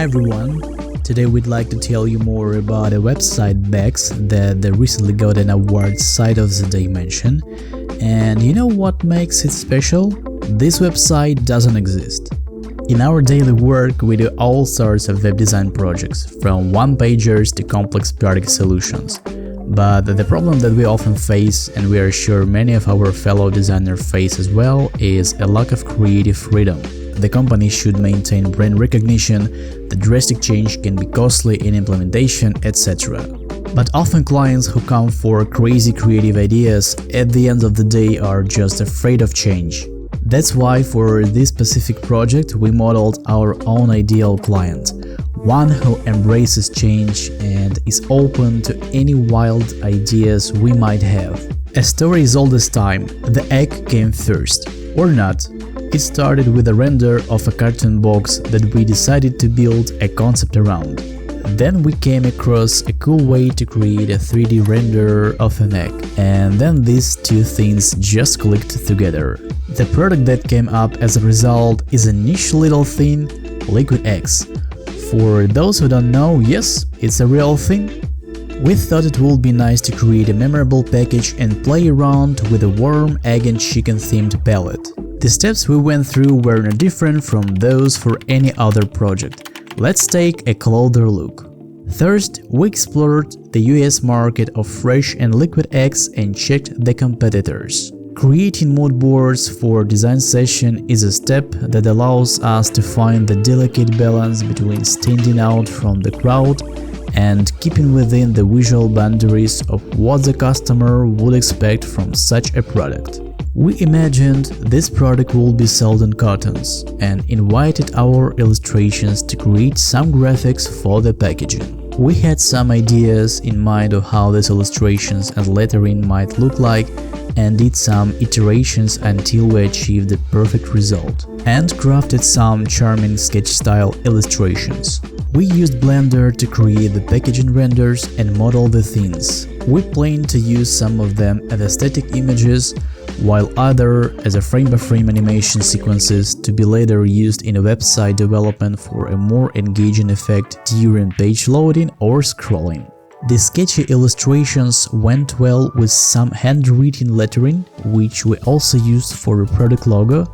Hi everyone, today we'd like to tell you more about a website Bex that they recently got an award Site of the Day mention. And you know what makes it special? This website doesn't exist. In our daily work, we do all sorts of web design projects, from one-pagers to complex product solutions. But the problem that we often face, and we are sure many of our fellow designers face as well, is a lack of creative freedom. The company should maintain brand recognition, the drastic change can be costly in implementation, etc. But often clients who come for crazy creative ideas at the end of the day are just afraid of change. That's why for this specific project we modeled our own ideal client, one who embraces change and is open to any wild ideas we might have. A story is old as time, the egg came first, or not. It started with a render of a cartoon box that we decided to build a concept around. Then we came across a cool way to create a 3D render of an egg, and then these two things just clicked together. The product that came up as a result is a niche little thing, Liquid Eggs. For those who don't know, yes, it's a real thing. We thought it would be nice to create a memorable package and play around with a warm egg and chicken themed palette. The steps we went through were no different from those for any other project. Let's take a closer look. First, we explored the US market of fresh and liquid eggs and checked the competitors. Creating mood boards for design session is a step that allows us to find the delicate balance between standing out from the crowd and keeping within the visual boundaries of what the customer would expect from such a product. We imagined this product would be sold in cartons and invited our illustrations to create some graphics for the packaging. We had some ideas in mind of how these illustrations and lettering might look like and did some iterations until we achieved the perfect result, and crafted some charming sketch-style illustrations. We used Blender to create the packaging renders and model the things. We plan to use some of them as static images, while other as a frame-by-frame animation sequences to be later used in a website development for a more engaging effect during page loading or scrolling. The sketchy illustrations went well with some handwritten lettering, which we also used for a product logo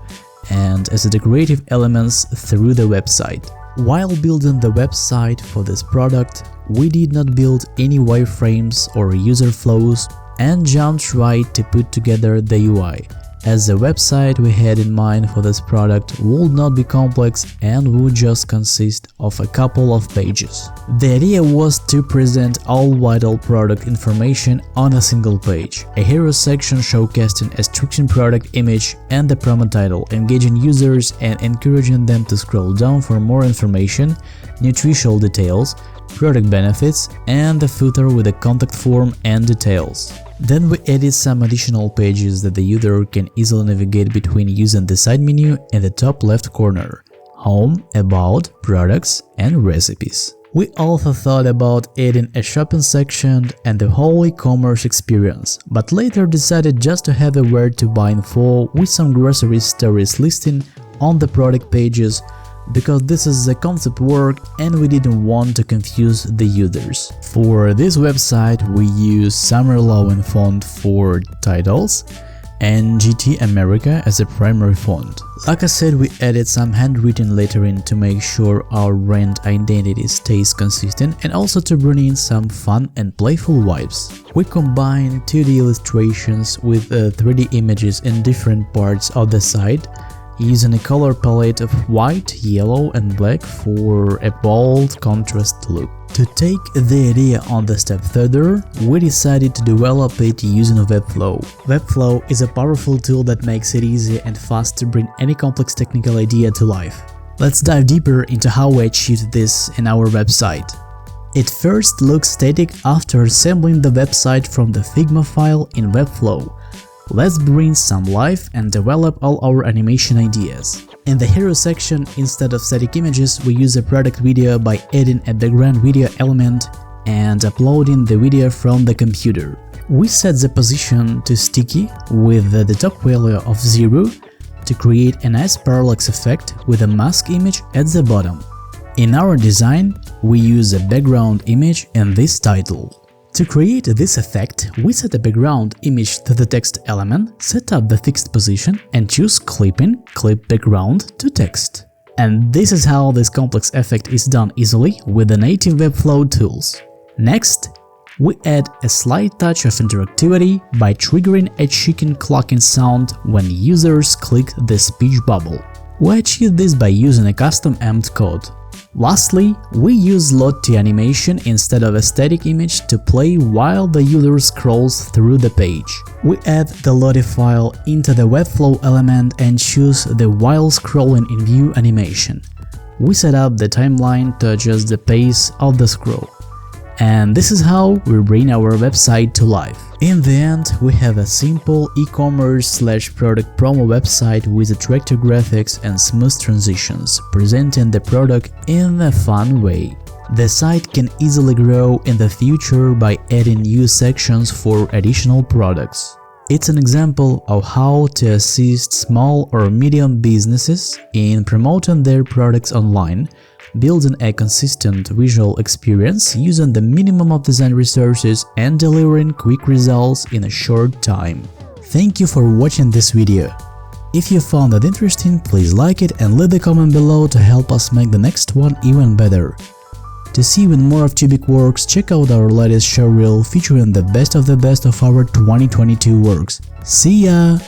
and as decorative elements through the website. While building the website for this product, we did not build any wireframes or user flows and jumped right to put together the UI, as the website we had in mind for this product would not be complex and would just consist of a couple of pages. The idea was to present all vital product information on a single page, a hero section showcasing a striking product image and the promo title, engaging users and encouraging them to scroll down for more information, nutritional details, product benefits, and the footer with a contact form and details. Then we added some additional pages that the user can easily navigate between using the side menu in the top left corner: Home, About, Products, and Recipes. We also thought about adding a shopping section and the whole e-commerce experience, but later decided just to have a where to buy info with some grocery stores listing on the product pages, because this is the concept work and we didn't want to confuse the users. For this website we use Summerlow font for titles and GT America as a primary font. Like I said, we added some handwritten lettering to make sure our brand identity stays consistent and also to bring in some fun and playful vibes. We combined 2D illustrations with 3D images in different parts of the site, using a color palette of white, yellow and black for a bold contrast look. To take the idea on the step further, we decided to develop it using Webflow. Webflow is a powerful tool that makes it easy and fast to bring any complex technical idea to life. Let's dive deeper into how we achieved this in our website. It first looks static after assembling the website from the Figma file in Webflow. Let's bring some life and develop all our animation ideas. In the hero section, instead of static images, we use a product video by adding a background video element and uploading the video from the computer. We set the position to sticky with the top value of 0 to create a nice parallax effect with a mask image at the bottom. In our design, we use a background image and this title. To create this effect, we set a background image to the text element, set up the fixed position and choose Clipping, Clip Background to Text. And this is how this complex effect is done easily with the native Webflow tools. Next, we add a slight touch of interactivity by triggering a chicken clucking sound when users click the speech bubble. We achieve this by using a custom empt code. Lastly, we use load to animation instead of a static image to play while the user scrolls through the page. We add the loaded file into the Webflow element and choose the while scrolling in view animation. We set up the timeline to adjust the pace of the scroll. And this is how we bring our website to life. In the end, we have a simple e-commerce/product promo website with attractive graphics and smooth transitions, presenting the product in a fun way. The site can easily grow in the future by adding new sections for additional products. It's an example of how to assist small or medium businesses in promoting their products online, building a consistent visual experience using the minimum of design resources and delivering quick results in a short time. Thank you for watching this video. If you found it interesting, please like it and leave a comment below to help us make the next one even better. To see even more of Tubik works, check out our latest showreel featuring the best of our 2022 works. See ya!